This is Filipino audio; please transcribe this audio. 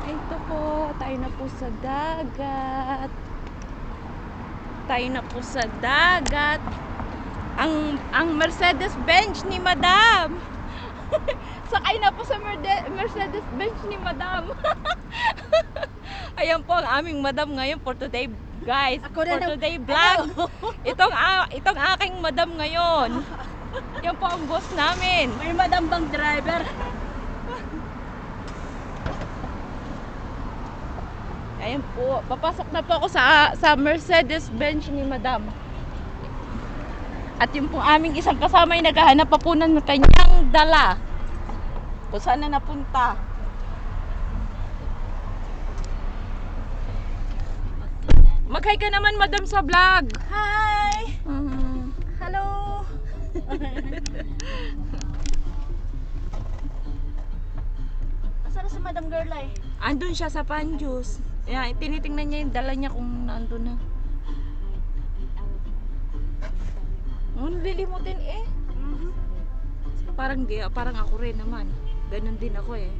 Ito po, tayo na po sa dagat. Tayo na po sa dagat. Ang Mercedes-Benz ni Madam. Sakay na po sa Mercedes-Benz ni Madam. Ayan po ang aming Madam ngayon for today, guys. For today vlog. Itong aking Madam ngayon. Yan po ang boss namin. May Madam bang driver? Ayan po, papasok na po ako sa Mercedes-Benz ni Madam. At yung pong aming isang kasama ay naghahanap pa po ng kanyang dala. Kung saan na napunta. Mag-hi ka naman, Madam, sa vlog. Hi! Hello! Nasaan na si Madam Girl ay? Andun siya sa Panjus. Yan, tinitingnan niya yung dala niya kung nandun na. Lilimutin eh. Parang ako rin naman. Ganon din ako eh.